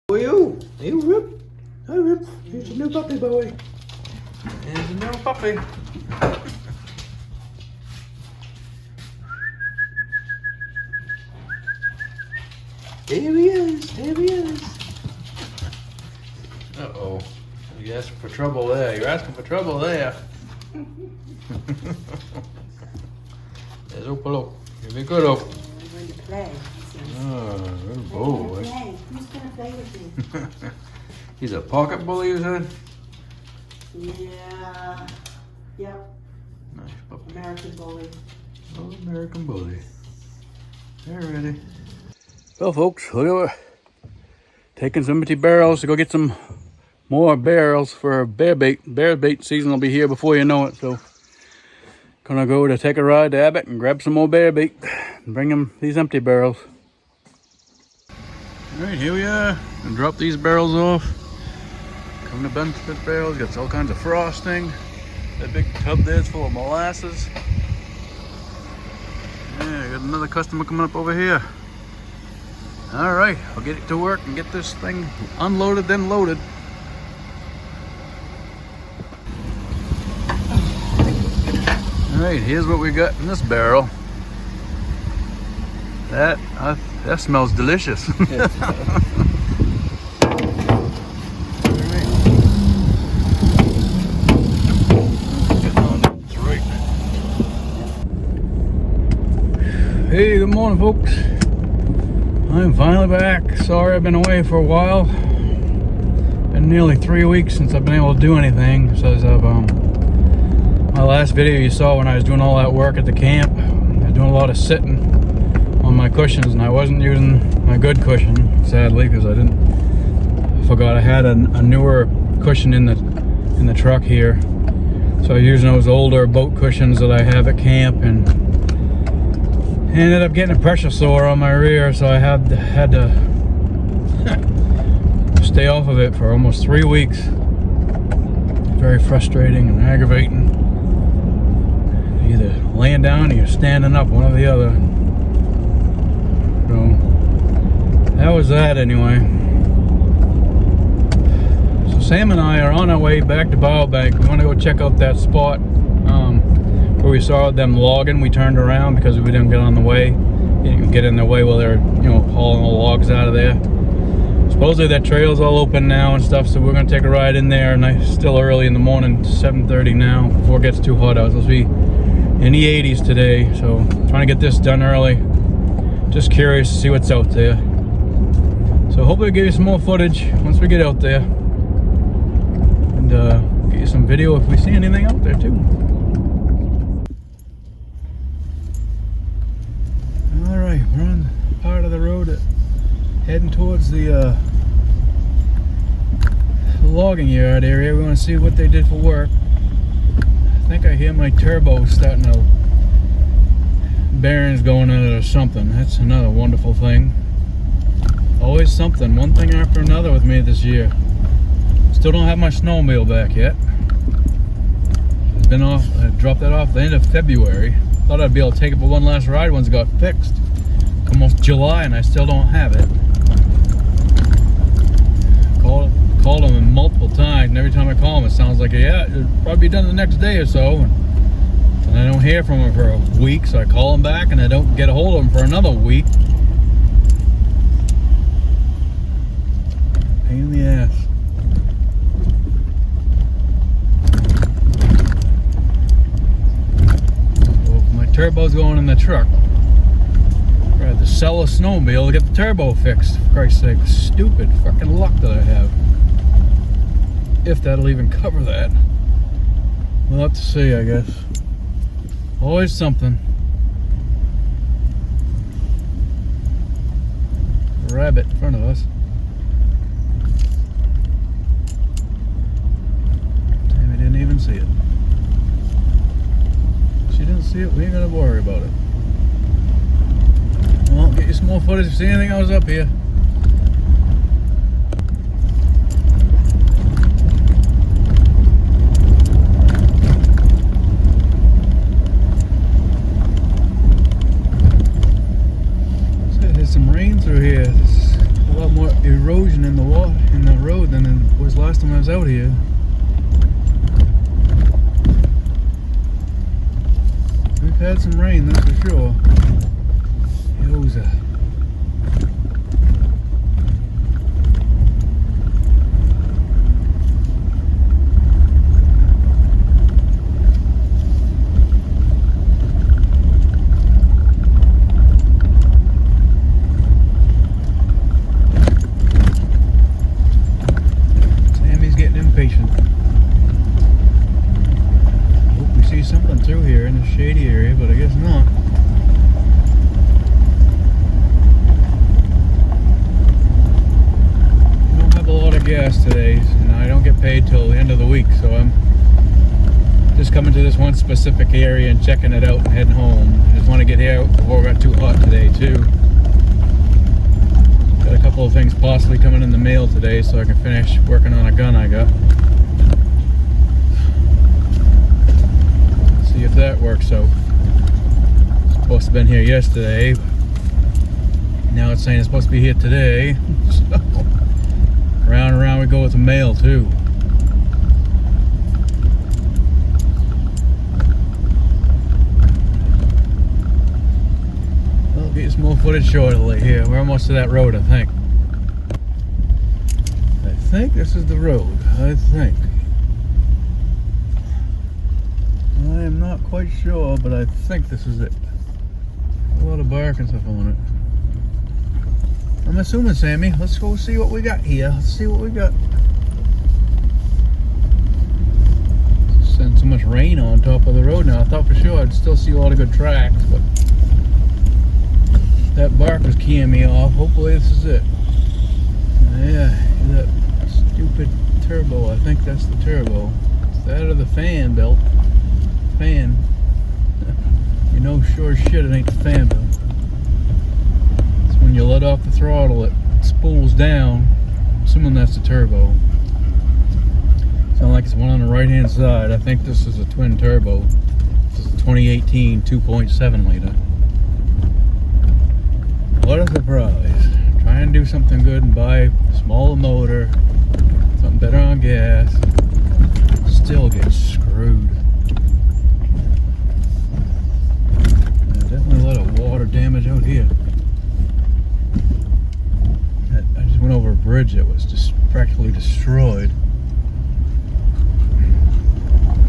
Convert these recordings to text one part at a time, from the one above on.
Who are you? Hey, Rip. Hi, Rip. Here's your new puppy, boy. Here's your new puppy. There he is. There he is. Uh-oh. You asking for trouble there. You're asking for trouble there. There's Opalo. Here we go, Op. We're going to play. Oh, good boy. Who's going to play with you? He's a pocket bully, you said? Yeah. Yep. Nice puppy. American bully. Oh, American bully. They're ready. Well, folks, we're taking some empty barrels to go get some more barrels for bear bait. Bear bait season will be here before you know it, so gonna go to take a ride to Abbott and grab some more bear bait and bring them these empty barrels. All right, here we are. Gonna drop these barrels off. Come to Benford barrels. Got all kinds of frosting. That big tub there's full of molasses. Yeah, got another customer coming up over here. All right, I'll get it to work and get this thing unloaded, then loaded. All right, here's what we got in this barrel. That smells delicious. Hey, good morning, folks. I'm finally back. Sorry I've been away for a while. Been nearly 3 weeks since I've been able to do anything. So as of my last video you saw when I was doing all that work at the camp, I was doing a lot of sitting on my cushions, and I wasn't using my good cushion, sadly, because I forgot I had a newer cushion in the truck here. So I was using those older boat cushions that I have at camp, and ended up getting a pressure sore on my rear, so I had to stay off of it for almost 3 weeks. Very frustrating and aggravating. Either laying down or you're standing up, one or the other. So that was that anyway. So Sam and I are on our way back to Biobank. We want to go check out that spot where we saw them logging. We turned around because we didn't get on the way. Didn't get in their way while they're, hauling the logs out of there. Supposedly that trail's all open now and stuff, so we're gonna take a ride in there. And it's still early in the morning, 7:30 now, before it gets too hot out. It's supposed to be in the 80s today, so trying to get this done early. Just curious to see what's out there. So hopefully I'll give you some more footage once we get out there, and get you some video if we see anything out there too. Alright, we're on part of the road heading towards the logging yard area. We want to see what they did for work. I think I hear my turbo starting to, bearings going in it or something. That's another wonderful thing. Always something, one thing after another with me this year. Still don't have my snowmobile back yet. It's been off. I dropped that off the end of February. Thought I'd be able to take it for one last ride once it got fixed. Almost July and I still don't have it. Called them multiple times, and every time I call them it sounds like, yeah, it'll probably be done the next day or so. And I don't hear from them for a week, so I call them back and I don't get a hold of them for another week. Pain in the ass. Turbo's going in the truck. I had to sell a snowmobile to get the turbo fixed. For Christ's sake, stupid fucking luck that I have. If that'll even cover that. We'll have to see, I guess. Always something. Rabbit in front of us. Damn, we didn't even see it. She didn't see it, we ain't gonna worry about it. Well, get you some more footage if you see anything else up here. So there's some rain through here. There's a lot more erosion in the water in the road than it was last time I was out here. We've had some rain, that's for sure. Yoza. Sammy's getting impatient. Hope we see something through here in the shady area, but I guess not. Gas today, and I don't get paid till the end of the week, so I'm just coming to this one specific area and checking it out and heading home. I just want to get here before it got too hot today too. Got a couple of things possibly coming in the mail today so I can finish working on a gun I got. See if that works out. Supposed to have been here yesterday. Now it's saying it's supposed to be here today. So round and round we go with the mail too. I'll get you some more footage shortly here. We're almost to that road, I think. I think this is the road. I think. I am not quite sure, but I think this is it. A lot of bark and stuff on it. I'm assuming, Sammy. Let's go see what we got here. Let's see what we got. Send so much rain on top of the road now. I thought for sure I'd still see a lot of good tracks, but that bark was keying me off. Hopefully this is it. Yeah, that stupid turbo. I think that's the turbo. Is that or the fan belt? Fan. You know sure as shit it ain't the fan belt. When you let off the throttle, it spools down. Assuming that's the turbo. Sounds like it's one on the right hand side. I think this is a twin turbo. This is a 2018 2.7 liter. What a surprise. Try and do something good and buy a smaller motor, something better on gas. Still get screwed. Definitely a lot of water damage out here. I just went over a bridge that was just practically destroyed.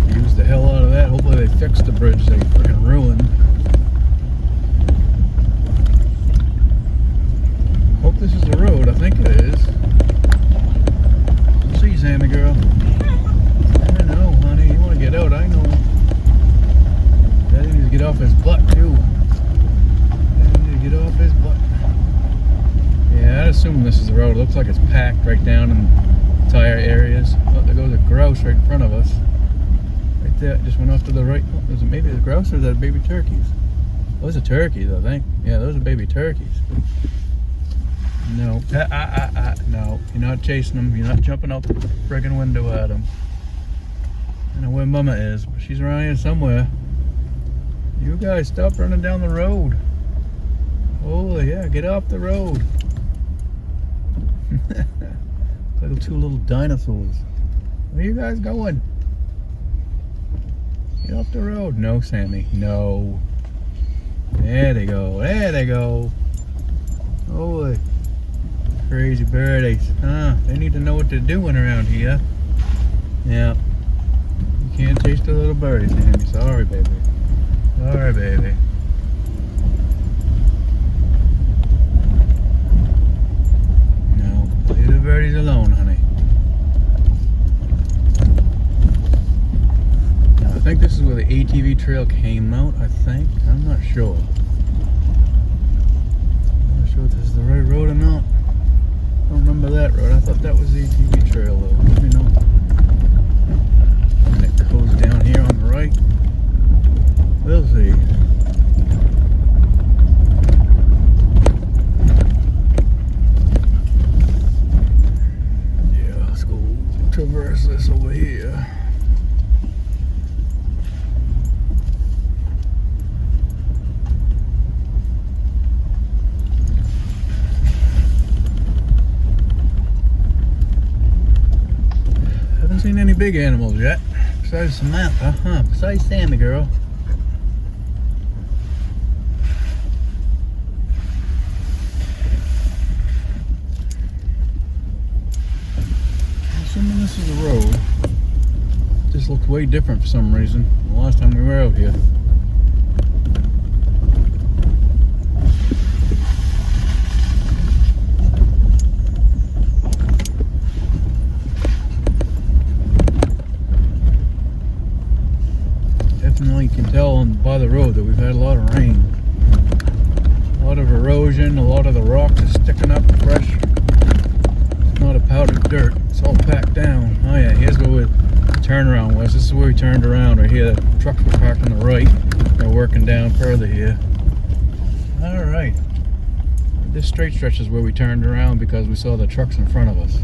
Used the hell out of that. Hopefully they fixed the bridge they freaking ruined. Hope this is the road. I think it is. Let's see, Sammy girl. I know, honey. You want to get out? I know. Daddy needs to get off his butt too. Daddy needs to get off his butt. Yeah, I'd assume this is the road. It looks like it's packed right down in tire areas. Oh, there goes a grouse right in front of us. Right there, just went off to the right. Oh, there's maybe the grouse or is that baby turkeys? Those are turkeys, I think. Yeah, those are baby turkeys. No, no, you're not chasing them. You're not jumping out the friggin' window at them. I know where Mama is, but she's around here somewhere. You guys, stop running down the road. Oh yeah, get off the road. Two little dinosaurs. Where are you guys going? Get off the road. No, Sammy. No. There they go. There they go. Holy crazy birdies. They need to know what they're doing around here. Yeah. You can't chase the little birdies, Sammy. Sorry, baby. Sorry, baby. No. Leave the birdies alone, honey. Now, I think this is where the ATV trail came out, I think. I'm not sure. I'm not sure if this is the right road or not. I don't remember that road. I thought that was the ATV trail, though. Maybe not. And it goes down here on the right. We'll see. Yeah, let's go traverse this over here. big animals yet. Besides Samantha, huh? Besides Sammy girl. Assuming this is a road. This looks way different for some reason than the last time we were out here. Definitely you can tell by the road that we've had a lot of rain. A lot of erosion, a lot of the rocks are sticking up fresh. It's not a powdered dirt, it's all packed down. Oh yeah, here's where the turnaround was. This is where we turned around right here. The trucks were parked on the right. They're working down further here. Alright. This straight stretch is where we turned around because we saw the trucks in front of us.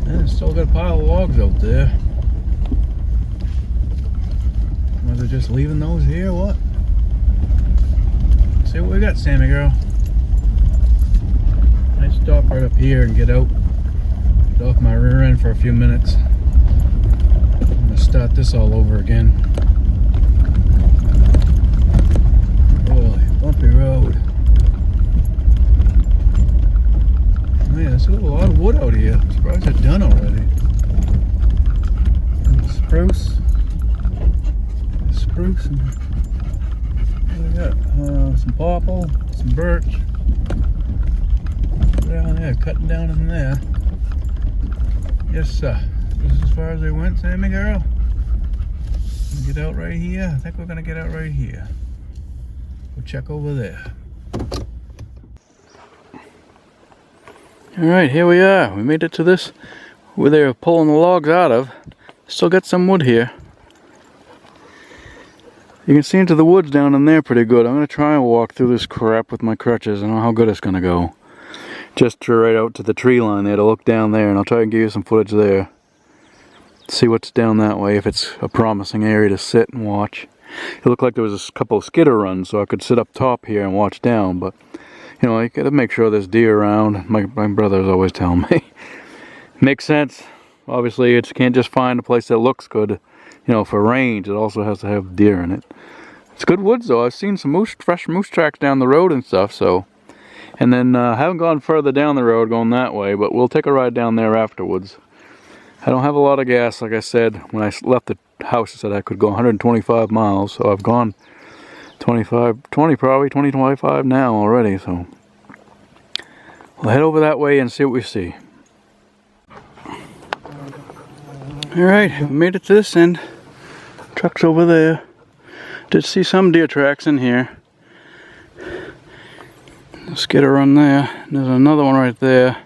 And it's still got a pile of logs out there. Was it just leaving those here or what? See what we got, Sammy girl. I stop right up here and get out. Get off my rear end for a few minutes. I'm gonna start this all over again. Holy bumpy road. Man, there's a lot of wood out here. I'm surprised it's done already. And spruce. Spruce and what do we got? Some popple, some birch. Down there, cutting down in there. Yes, sir. This is as far as they went, Sammy girl. Get out right here. I think we're gonna get out right here. We'll check over there. All right, here we are. We made it to this where they were pulling the logs out of. Still got some wood here. You can see into the woods down in there pretty good. I'm going to try and walk through this crap with my crutches. I don't know how good it's going to go. Just right out to the tree line there to look down there, and I'll try and give you some footage there. See what's down that way, if it's a promising area to sit and watch. It looked like there was a couple of skidder runs, so I could sit up top here and watch down, but you know, you got to make sure there's deer around. My brother's always telling me. Makes sense. Obviously, you can't just find a place that looks good. You know, for range, it also has to have deer in it. It's good woods though. I've seen some fresh moose tracks down the road and stuff, so. And then I haven't gone further down the road going that way, but we'll take a ride down there afterwards. I don't have a lot of gas, like I said. When I left the house, I said I could go 125 miles, so I've gone 20 probably, 25 now already, so. We'll head over that way and see what we see. Alright, we made it to this end. Truck's over there. Did see some deer tracks in here. A skidder run there. There's another one right there.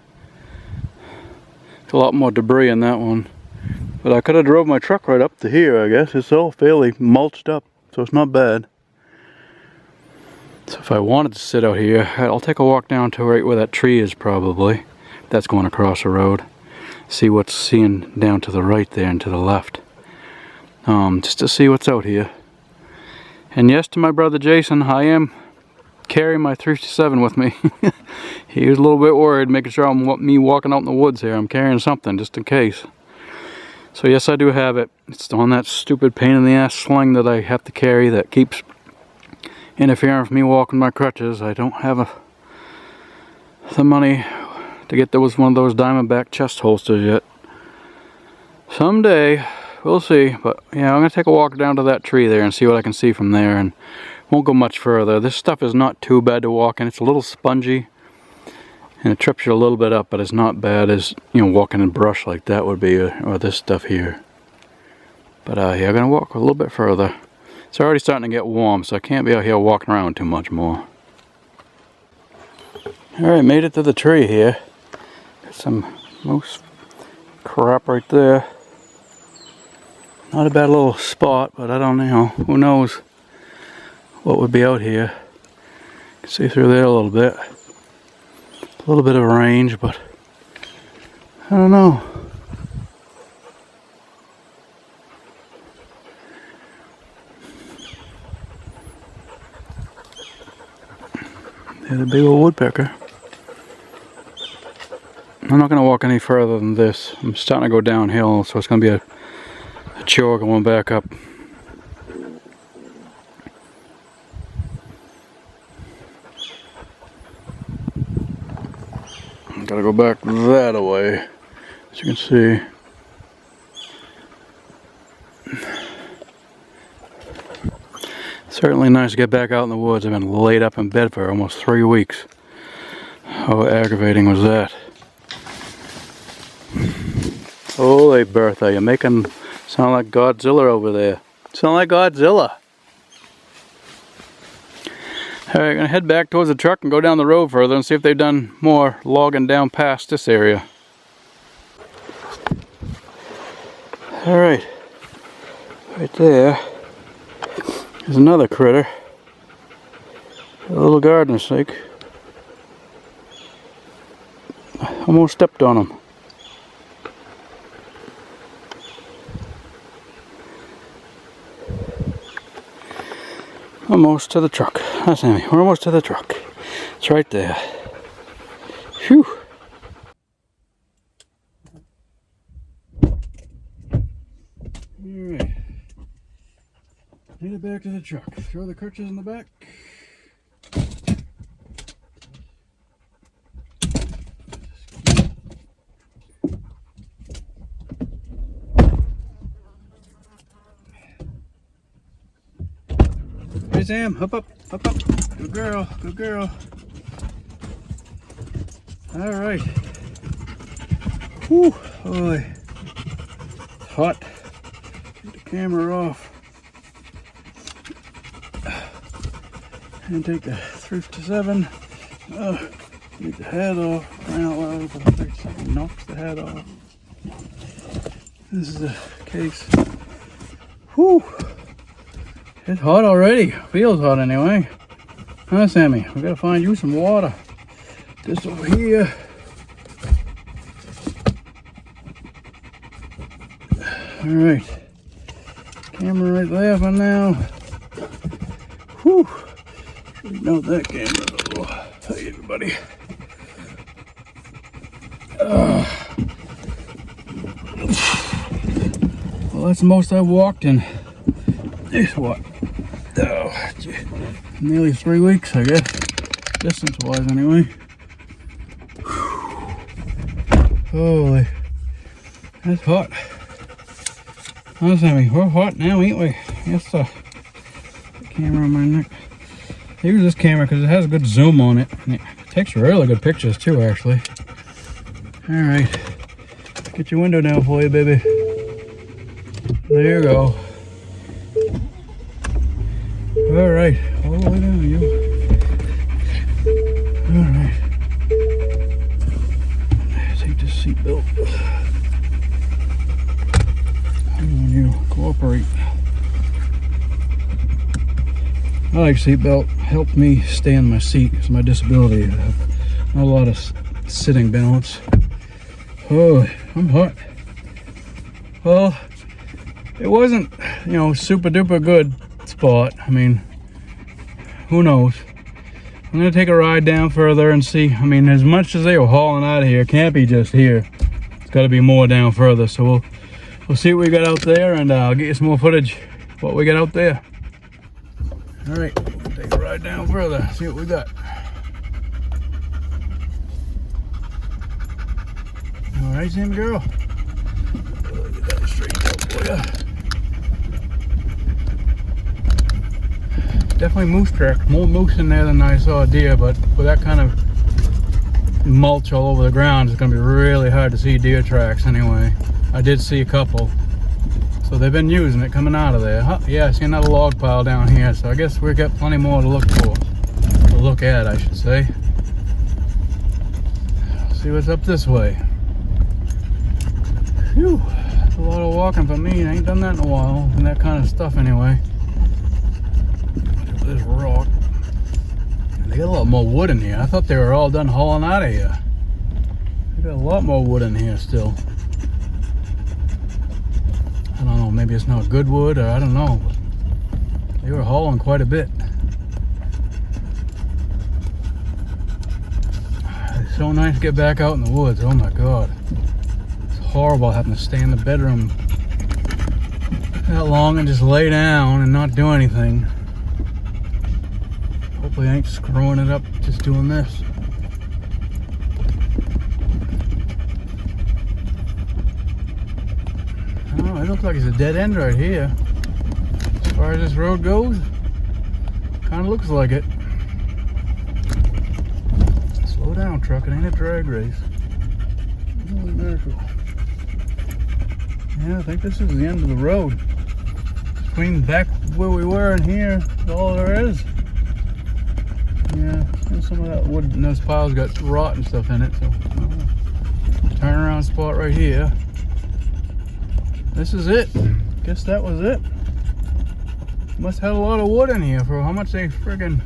There's a lot more debris in that one. But I could have drove my truck right up to here, I guess. It's all fairly mulched up, so it's not bad. So if I wanted to sit out here, I'll take a walk down to right where that tree is probably. That's going across the road. See what's seen down to the right there and to the left. Just to see what's out here. And yes, to my brother Jason, I am carrying my 357 with me. He was a little bit worried, making sure me walking out in the woods here. I'm carrying something just in case. So yes, I do have it. It's on that stupid pain in the ass sling that I have to carry that keeps interfering with me walking my crutches. I don't have the money to get one of those Diamondback chest holsters yet. Someday, we'll see. But yeah, I'm going to take a walk down to that tree there and see what I can see from there, and won't go much further. This stuff is not too bad to walk in. It's a little spongy and it trips you a little bit up, but it's not bad as, you know, walking in brush like that would be, or this stuff here. But yeah, I'm going to walk a little bit further. It's already starting to get warm, so I can't be out here walking around too much more. Alright, made it to the tree here. Some moose crap right there. Not a bad little spot, but I don't know. Who knows what would be out here. You can see through there a little bit. A little bit of range, but I don't know. There's a big old woodpecker. I'm not going to walk any further than this. I'm starting to go downhill, so it's going to be a chore going back up. Gotta go back that way, as you can see. Certainly nice to get back out in the woods. I've been laid up in bed for almost 3 weeks. How aggravating was that? Holy Bertha, you're making sound like Godzilla over there. Sound like Godzilla. Alright, gonna head back towards the truck and go down the road further and see if they've done more logging down past this area. Alright, right there is another critter. A little gardener snake. Almost stepped on him. Almost to the truck. That's Amy. We're almost to the truck. It's right there. Phew. Alright. Headed back to the truck. Throw the crutches in the back. Hey Sam, up, up, up, up. Good girl, good girl. All right. Whew, boy. It's hot. Get the camera off. And take the 357. Get the head off. Ran out loud for the 357. Knocks the head off. This is the case. Whew. It's hot already. Feels hot anyway. Huh, Sammy? We gotta find you some water. This over here. Alright. Camera right there for now. Whew. Straighten out that camera. Oh, hey, everybody. Well, that's the most I've walked in. This what? Oh, nearly 3 weeks, I guess. Distance-wise, anyway. Holy, that's hot. Huh, Sammy? We're hot now, ain't we? Yes, sir. Camera on my neck. I use this camera because it has a good zoom on it. And it takes really good pictures too, actually. All right, get your window down for you, baby. There you go. All right, all the way down, you. All right. Take this seatbelt. Come on, you. Cooperate. I like seatbelt. Helped me stay in my seat because of my disability. I have not a lot of sitting balance. Oh, I'm hot. Well, it wasn't, you know, super duper good spot. I mean, who knows? I'm gonna take a ride down further and see. I mean, as much as they were hauling out of here, it can't be just here. It's got to be more down further. So we'll see what we got out there, and I'll get you some more footage of what we got out there. All right, we'll take a ride down further, see what we got. All right, Sam girl. Get that straightened out for you. Definitely moose track. More moose in there than I saw deer, but with that kind of mulch all over the ground, it's going to be really hard to see deer tracks anyway. I did see a couple. So they've been using it coming out of there. Huh, yeah, I see another log pile down here, so I guess we've got plenty more to look for. To look at, I should say. See what's up this way. Phew, that's a lot of walking for me. I ain't done that in a while, and that kind of stuff anyway. This rock. And they got a lot more wood in here. I thought they were all done hauling out of here. They got a lot more wood in here still. I don't know, maybe it's not good wood, or I don't know. They were hauling quite a bit. So nice to get back out in the woods. Oh my God. It's horrible having to stay in the bedroom that long and just lay down and not do anything. Hopefully I ain't screwing it up just doing this. Oh, it looks like it's a dead end right here. As far as this road goes, kind of looks like it. Slow down, truck. It ain't a drag race. Holy mackerel. Yeah, I think this is the end of the road. Between back where we were and here, that's all there is. Yeah, and some of that wood in those piles got rot and stuff in it. So, turn around spot right here. This is it. Guess that was it. Must have had a lot of wood in here for how much they friggin'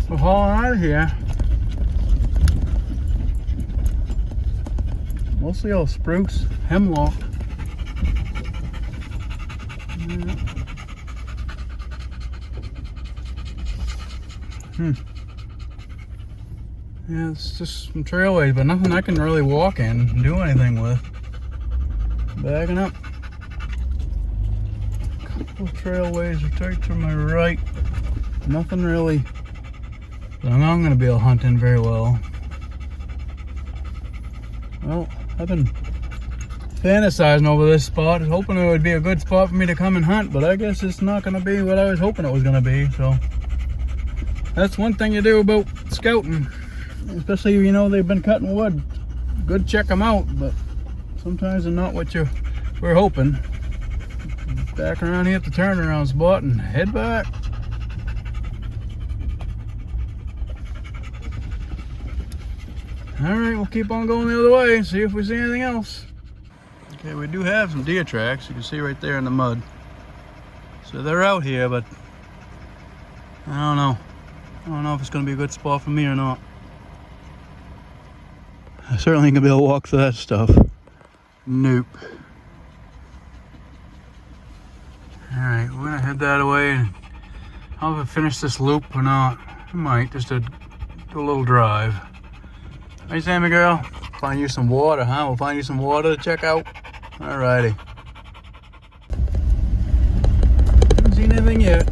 were hauling out of here. Mostly all spruce, hemlock. Yeah. Yeah, it's just some trailways, but nothing I can really walk in and do anything with. Backing up. Couple of trailways right to my right. Nothing really. I'm not going to be able to hunt in very well. Well, I've been fantasizing over this spot, hoping it would be a good spot for me to come and hunt, but I guess it's not going to be what I was hoping it was going to be. So that's one thing you do about scouting, especially if you know they've been cutting wood. Good, check them out, but sometimes they're not what you were hoping. Back around here at the turnaround spot and head back. Alright, we'll keep on going the other way and see if we see anything else. Okay, we do have some deer tracks. You can see right there in the mud. So they're out here, but I don't know. I don't know if it's going to be a good spot for me or not. I certainly ain't going to be able to walk through that stuff. Nope. Alright, we're going to head that way. I don't know if I finish this loop or not. I might, just to do a little drive. Hey, Sammy girl. Find you some water, huh? We'll find you some water to check out. Alrighty. Haven't seen anything yet.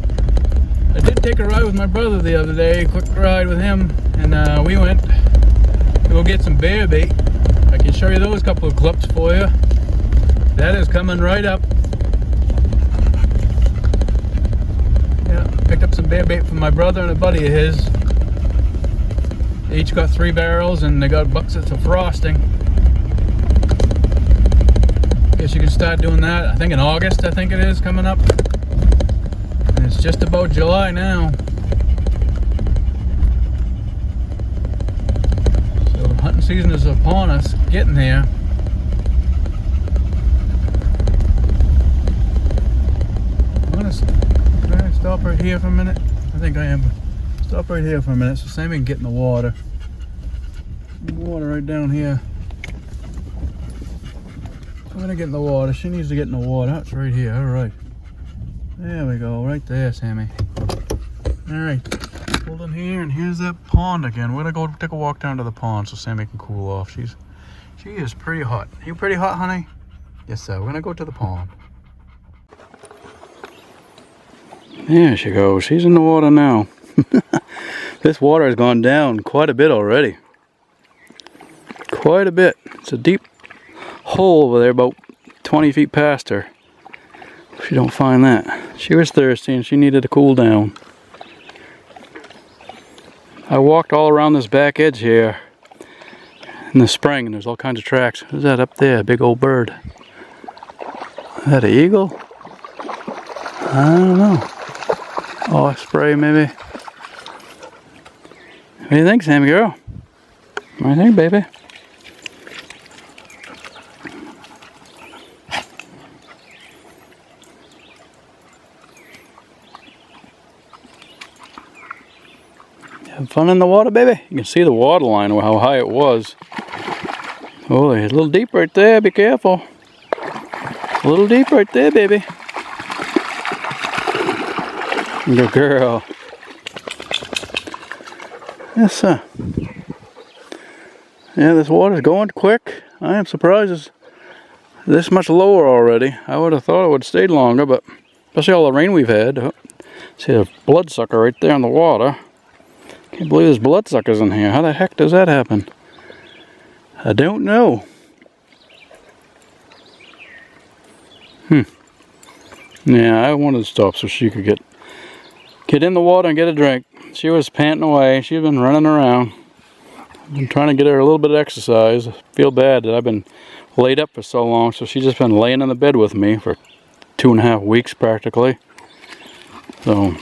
I did take a ride with my brother the other day. Quick ride with him. And we went to go get some bear bait. I can show you those couple of clips for you. That is coming right up. Yeah, picked up some bear bait from my brother and a buddy of his. They each got 3 barrels and they got buckets of frosting. Guess you can start doing that, I think in August, I think it is, coming up. And it's just about July now. So hunting season is upon us, getting there. Can I stop right here for a minute? I think I am. Stop right here for a minute so Sammy can get in the water. Water right down here. I'm gonna get in the water. She needs to get in the water. That's right here. Alright. There we go. Right there, Sammy. Alright. Hold in here, and here's that pond again. We're gonna go take a walk down to the pond so Sammy can cool off. She is pretty hot. You pretty hot, honey? Yes, sir. We're gonna go to the pond. There she goes. She's in the water now. This water has gone down quite a bit already. Quite a bit. It's a deep hole over there, about 20 feet past her. If you don't find that. She was thirsty and she needed to cool down. I walked all around this back edge here in the spring, and there's all kinds of tracks. Who's that up there? A big old bird. Is that an eagle? I don't know. Osprey maybe. What do you think, Sammy girl? What do you think, baby? Having fun in the water, baby? You can see the water line, how high it was. Oh, it's a little deep right there. Be careful. A little deep right there, baby. Good girl. Yes, sir. Yeah, this water's going quick. I am surprised it's this much lower already. I would have thought it would have stayed longer, but especially all the rain we've had. Oh, see a bloodsucker right there in the water. Can't believe there's bloodsuckers in here. How the heck does that happen? I don't know. Yeah, I wanted to stop so she could get in the water and get a drink. She was panting away. She's been running around. I've been trying to get her a little bit of exercise. I feel bad that I've been laid up for so long, so she's just been laying in the bed with me for 2.5 weeks practically. So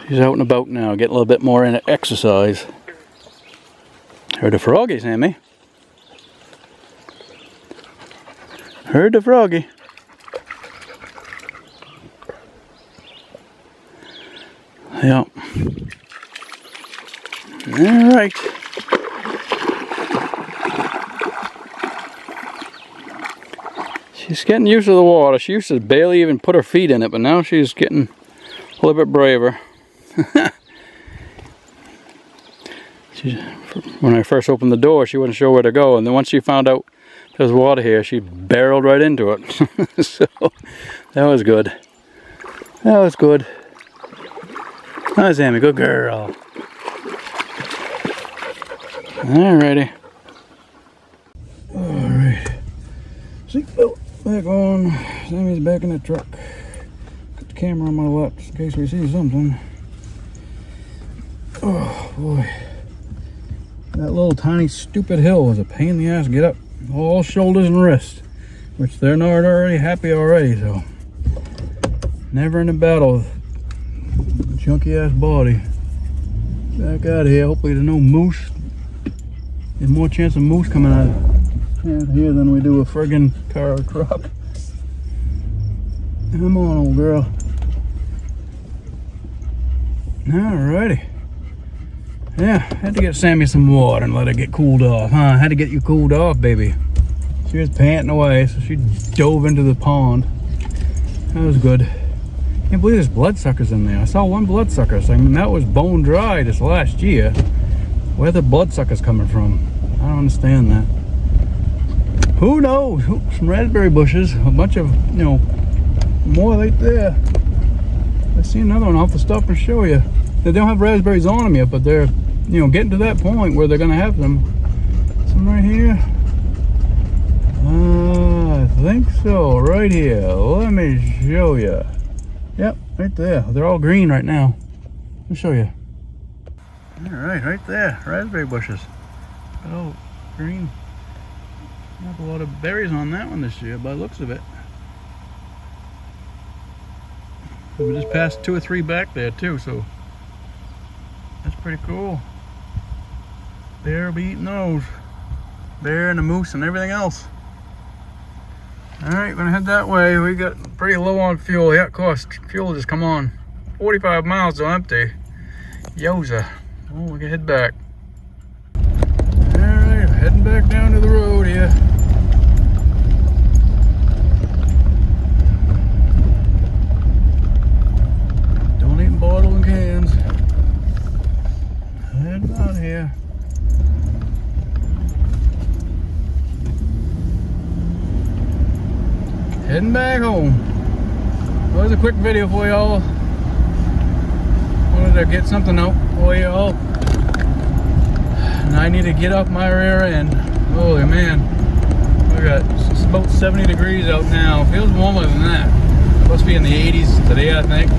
she's out and about now, getting a little bit more into exercise. Heard the froggy, Sammy. Heard the froggy. Yep. All right. She's getting used to the water. She used to barely even put her feet in it, but now she's getting a little bit braver. When I first opened the door, she wasn't sure where to go, and then once she found out there's water here, she barreled right into it. So that was good. That was good. Hi, Sammy, good girl. Alrighty. Alright. Seatbelt back on. Sammy's back in the truck. Put the camera on my lap just in case we see something. Oh boy. That little tiny stupid hill was a pain in the ass to get up. All shoulders and wrists. Which they're not already happy already, so. Never in a battle. Chunky ass body. Back out of here. Hopefully there's no moose. There's more chance of moose coming out here than we do a friggin' car or truck. Come on, old girl. Alrighty. Yeah, had to get Sammy some water and let her get cooled off, huh? Had to get you cooled off, baby. She was panting away, so she dove into the pond. That was good. Can't believe there's bloodsuckers in there. I saw one bloodsucker, so I mean, that was bone dry this last year. Where the bloodsuckers coming from? I don't understand that. Who knows? Some raspberry bushes, a bunch of, you know, more right there. I see another one. I'll have to stop and show you. They don't have raspberries on them yet, but they're, you know, getting to that point where they're gonna have them. Some right here. I think so. Right here. Let me show you. Yep, right there. They're all green right now. Let me show you. Alright, right there. Raspberry bushes. Oh, green. Not a lot of berries on that one this year by the looks of it. We just passed 2 or 3 back there too, so that's pretty cool. Bear will be eating those. Bear and the moose and everything else. Alright, gonna head that way. We got pretty low on fuel. Yeah, of course, fuel just come on. 45 miles to empty. Yoza. Oh, we can head back. Alright, heading back down to the road here. Don't eat bottles and cans. Heading out here. Heading back home. Well, there's a quick video for y'all. Wanted to get something out for y'all. And I need to get off my rear end. Holy man. It's about 70 degrees out now. Feels warmer than that. Must be in the 80s today, I think.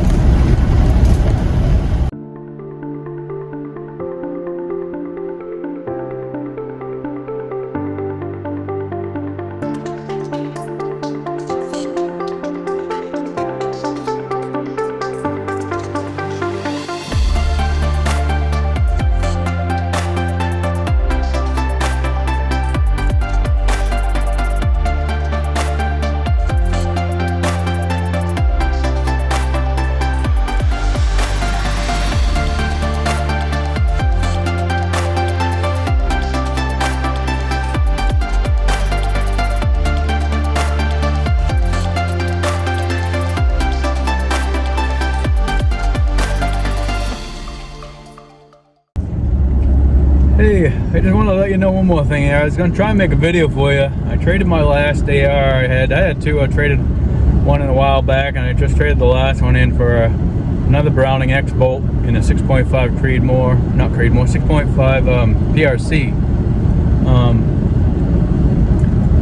I just want to let you know one more thing here. I was going to try and make a video for you. I traded my last AR I had two. I traded one in a while back, and I just traded the last one in for another Browning X-Bolt in a 6.5 Creedmoor, not Creedmoor, 6.5 PRC.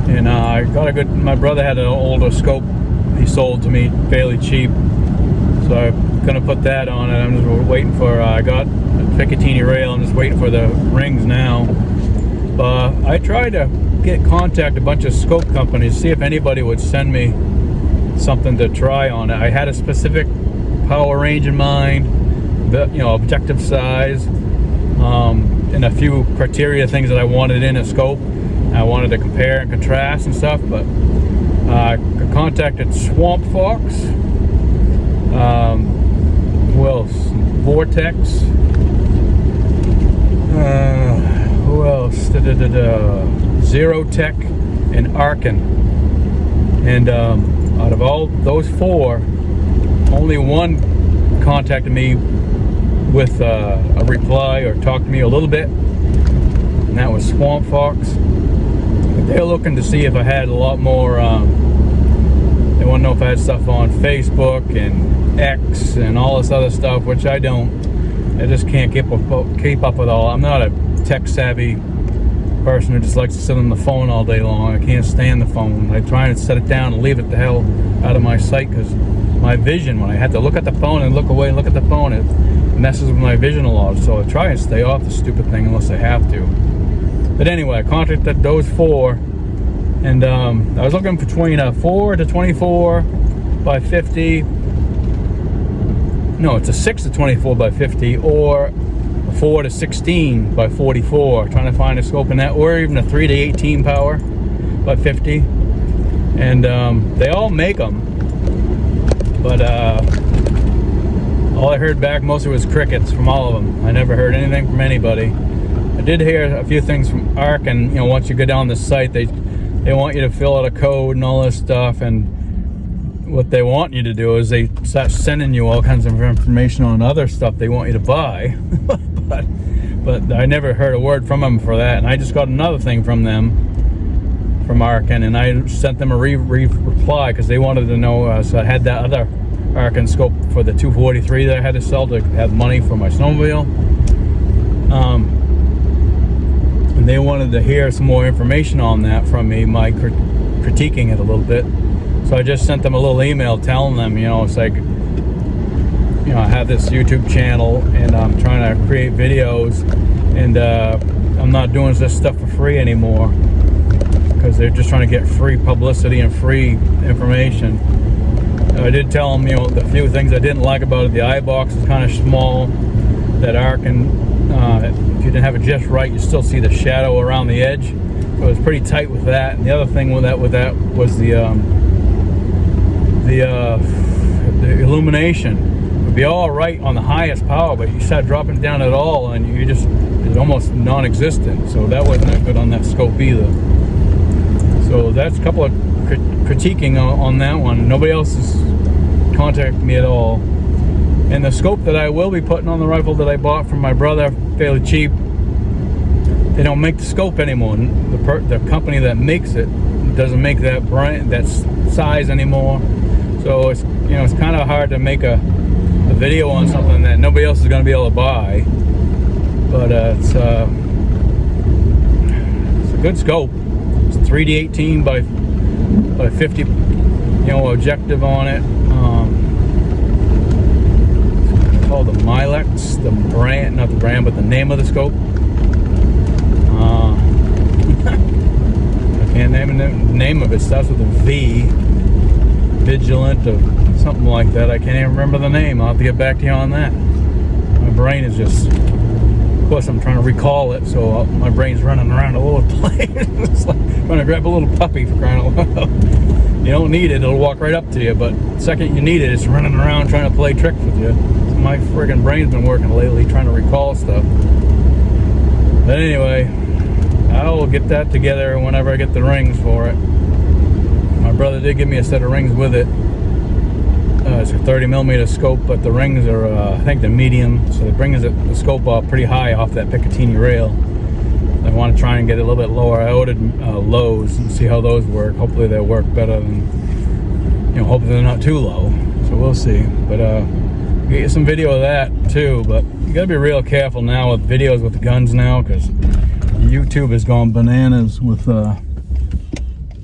And I got a good, my brother had an older scope he sold to me fairly cheap. So I'm going to put that on it. I'm just waiting for, I got Picatinny rail. I'm just waiting for the rings now. I tried to contact a bunch of scope companies, see if anybody would send me something to try on it. I had a specific power range in mind, objective size, and a few criteria things that I wanted in a scope. I wanted to compare and contrast and stuff, but I contacted Swamp Fox. Who else? Vortex. Who else? Zero Tech and Arkin. And out of all those four, only one contacted me with a reply or talked to me a little bit, and that was Swamp Fox. But they're looking to see if I had a lot more. They want to know if I had stuff on Facebook and X and all this other stuff, which I don't. I just can't keep up with all. I'm not a tech savvy person who just likes to sit on the phone all day long. I can't stand the phone. I try and set it down and leave it the hell out of my sight, because my vision, when I had to look at the phone and look away and look at the phone, it messes with my vision a lot. So I try and stay off the stupid thing unless I have to. But anyway, I contacted those four, and I was looking between a 4 to 24 by 50. No, it's a 6 to 24 by 50, or a 4 to 16 by 44. Trying to find a scope in that, or even a 3 to 18 power by 50. And they all make them, but all I heard back mostly was crickets from all of them. I never heard anything from anybody. I did hear a few things from ARC, and once you go down the site, they want you to fill out a code and all this stuff, and what they want you to do is they start sending you all kinds of information on other stuff they want you to buy. but I never heard a word from them for that, and I just got another thing from them, from Arkin, and I sent them a reply because they wanted to know. So I had that other Arkin scope for the 243 that I had to sell to have money for my snowmobile. And they wanted to hear some more information on that from me, my critiquing it a little bit. So I just sent them a little email telling them, it's like, I have this YouTube channel and I'm trying to create videos, and I'm not doing this stuff for free anymore, because they're just trying to get free publicity and free information. I did tell them, the few things I didn't like about it. The eye box is kind of small. That Arkin, if you didn't have it just right, you still see the shadow around the edge. So it was pretty tight with that. And the other thing with that was the illumination. It would be all right on the highest power, but you start dropping down at all, and it's almost non-existent. So that wasn't that good on that scope either. So that's a couple of critiquing on that one. Nobody else has contacted me at all. And the scope that I will be putting on the rifle that I bought from my brother fairly cheap, they don't make the scope anymore. The company that makes it doesn't make that brand, that size anymore. So it's it's kind of hard to make a video on something that nobody else is going to be able to buy. But it's a good scope. It's 3D18 by 50, objective on it. It's called the Milex, the brand, not the brand, but the name of the scope. I can't name the name of it. It starts with a V. Vigilant or something like that. I can't even remember the name. I'll have to get back to you on that. My brain is just, of course I'm trying to recall it, so my brain's running around all over the place. It's like trying to grab a little puppy for crying out loud. You don't need it, it'll walk right up to you, but the second you need it, it's running around trying to play tricks with you. So my friggin' brain's been working lately trying to recall stuff. But anyway, I will get that together whenever I get the rings for it. My brother did give me a set of rings with it. It's a 30mm scope, but the rings are, I think, the medium, so it brings the scope up pretty high off that Picatinny rail. I want to try and get a little bit lower outed lows and see how those work. Hopefully they'll work better than, you know, hopefully they're not too low. So we'll see. But get you some video of that too. But you gotta be real careful now with videos with the guns now, because YouTube has gone bananas with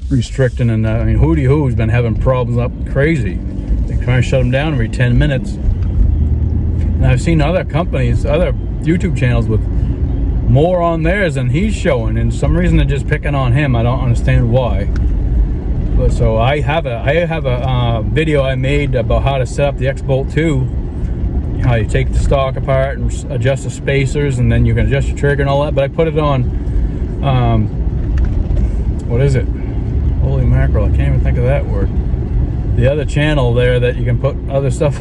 restricting, and I mean, Hootie Hoo's been having problems up crazy. They're trying to shut them down every 10 minutes. And I've seen other companies, other YouTube channels with more on theirs than he's showing, and some reason they're just picking on him. I don't understand why. But so I have a video I made about how to set up the X-Bolt 2, how you take the stock apart and adjust the spacers, and then you can adjust your trigger and all that. But I put it on what is it? Holy mackerel, I can't even think of that word. The other channel there that you can put other stuff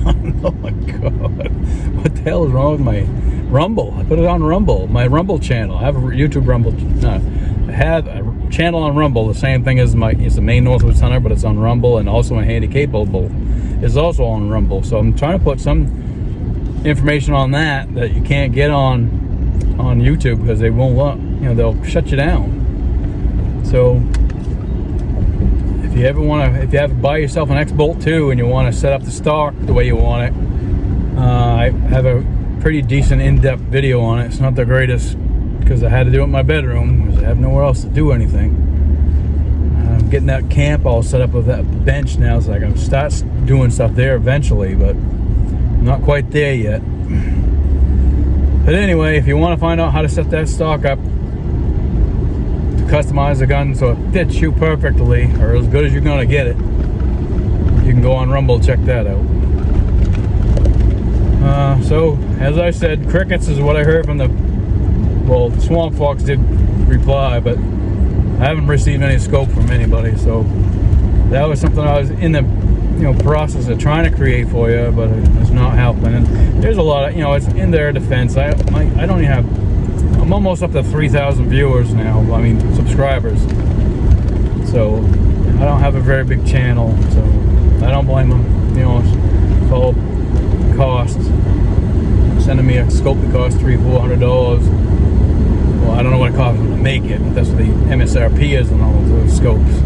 on. Oh my god, what the hell is wrong with my Rumble? I put it on Rumble, my Rumble channel. I have a YouTube Rumble. I have a channel on Rumble, the same thing as it's the Maine Northwoods Hunter, but it's on Rumble, and also my Handy Capable is also on Rumble. So I'm trying to put some information on that you can't get on YouTube, because they won't let, you know, they'll shut you down. So if you ever buy yourself an X-Bolt 2 and you want to set up the stock the way you want it, I have a pretty decent in-depth video on it. It's not the greatest, because I had to do it in my bedroom because I have nowhere else to do anything. I'm getting that camp all set up with that bench now, so I can start doing stuff there eventually, but I'm not quite there yet. But anyway, if you want to find out how to set that stock up to customize the gun so it fits you perfectly, or as good as you're going to get it, you can go on Rumble, check that out. So, as I said, crickets is what I heard from the, well, Swamp Fox did reply, but I haven't received any scope from anybody, so that was something I was in the, you know, process of trying to create for you, but it's not helping. And there's a lot of, you know, it's in their defense. I don't even have, I'm almost up to 3,000 viewers now, I mean subscribers, so I don't have a very big channel, so I don't blame them. You know, it's all cost. Sending me a scope that costs $300-400. Well, I don't know what it costs them to make it, but that's what the MSRP is on all of those scopes.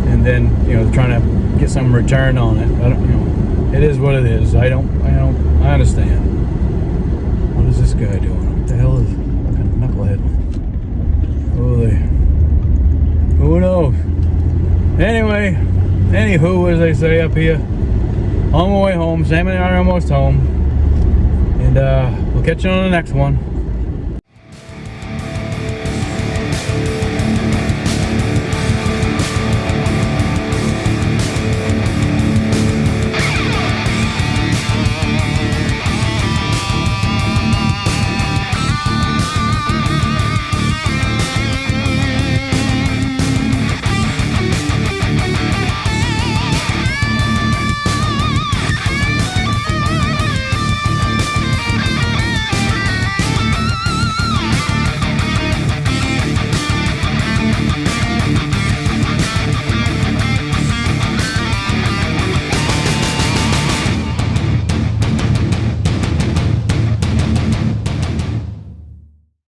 And then, you know, trying to get some return on it. I don't, you know, it is what it is. I understand. What is this guy doing? What the hell is fucking knucklehead? Holy, who knows? Anyway, anywho, as they say up here, on my way home. Sam and I are almost home, and we'll catch you on the next one.